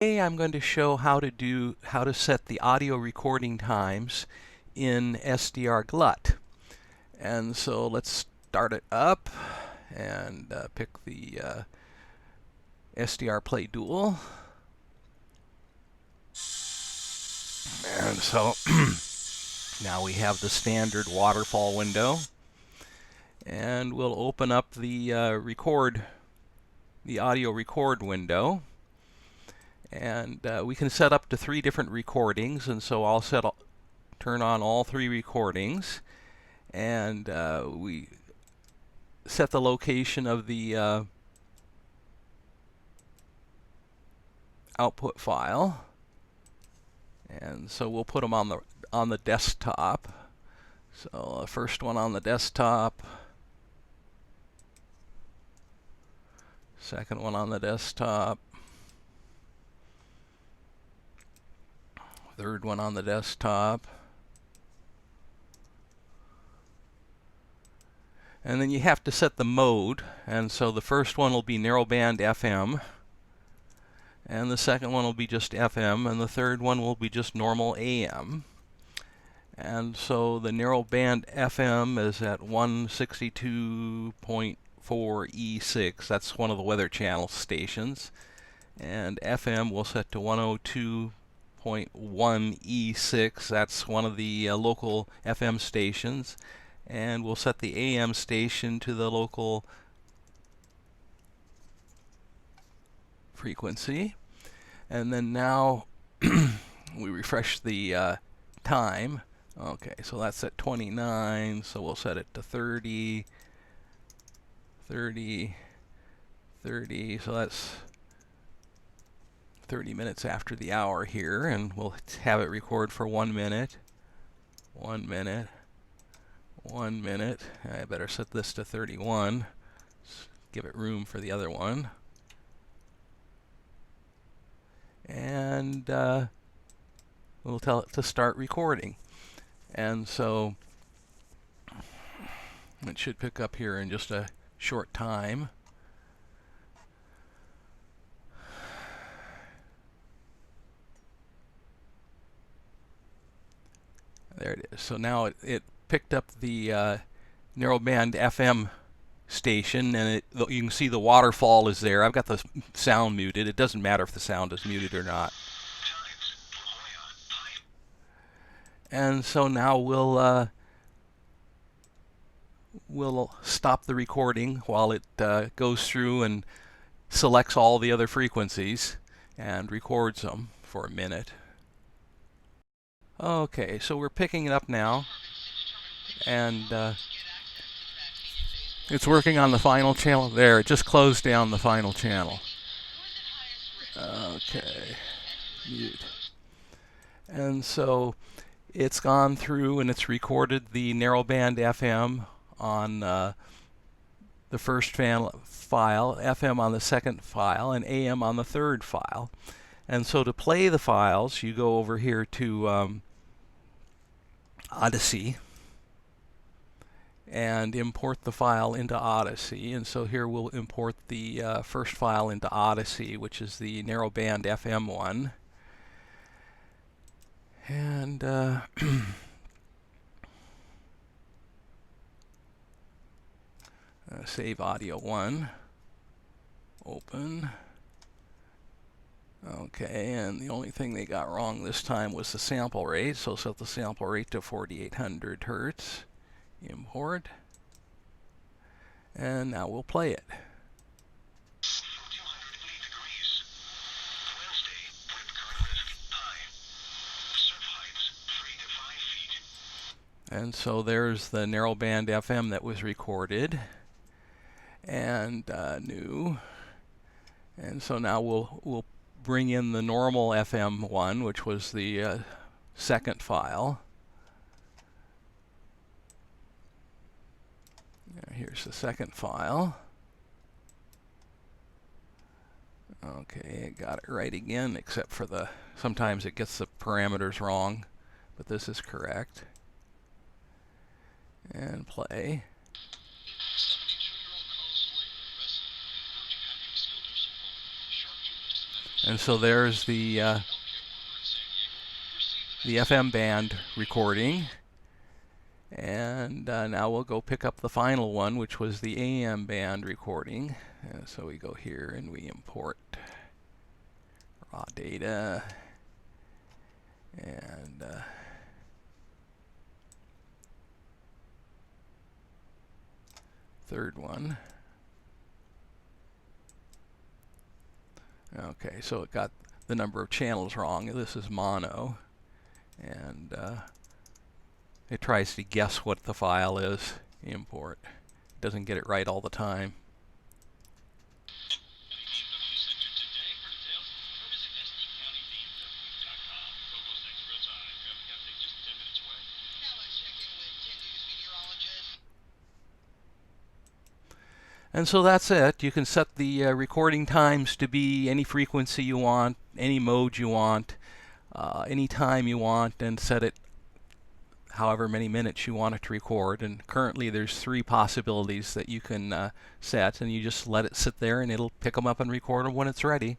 Today I'm going to show how to set the audio recording times in SdrGlut. And so let's start it up and pick the SDR Play Dual. And so now we have the standard waterfall window, and we'll open up the audio record window. And we can set up to 3 different recordings, and so I'll turn on all 3 recordings, and we set the location of the output file, and so we'll put them on the desktop. So the first one on the desktop, second one on the desktop, third one on the desktop, and then you have to set the mode, and so the first one will be narrowband FM, and the second one will be just FM, and the third one will be just normal AM. And so the narrowband FM is at 162.4 E6, that's one of the Weather Channel stations, and FM will set to 102.1 E6, that's one of the local FM stations, and we'll set the AM station to the local frequency. And then now we refresh the time. Okay, so that's at 29, so we'll set it to 30, 30, 30, so that's 30 minutes after the hour here, and we'll have it record for 1 minute, 1 minute, 1 minute. I better set this to 31, give it room for the other one. And we'll tell it to start recording. And so it should pick up here in just a short time. There it is. So now it picked up the narrowband FM station, and you can see the waterfall is there. I've got the sound muted. It doesn't matter if the sound is muted or not. And so now we'll stop the recording while it goes through and selects all the other frequencies and records them for a minute. Okay, so we're picking it up now, and it's working on the final channel. There, it just closed down the final channel. Okay, mute. And so it's gone through and it's recorded the narrowband FM on the first file, FM on the second file, and AM on the third file. And so to play the files, you go over here to Odyssey and import the file into Odyssey. And so here we'll import the first file into Odyssey, which is the narrowband FM one. And save audio 1, open. Okay, and the only thing they got wrong this time was the sample rate, so set the sample rate to 4800 hertz, import, and now we'll play it. And so there's the narrowband FM that was recorded, and new. And so now we'll bring in the normal FM one, which was the second file. Here's the second file. Okay, got it right again, except for sometimes it gets the parameters wrong, but this is correct. And play. And so there's the FM band recording. And now we'll go pick up the final one, which was the AM band recording. And so we go here and we import raw data. And third one. Okay, so it got the number of channels wrong. This is mono. And it tries to guess what the file is. Import. Doesn't get it right all the time. And so that's it. You can set the recording times to be any frequency you want, any mode you want, any time you want, and set it however many minutes you want it to record. And currently there's 3 possibilities that you can set, and you just let it sit there and it'll pick them up and record them when it's ready.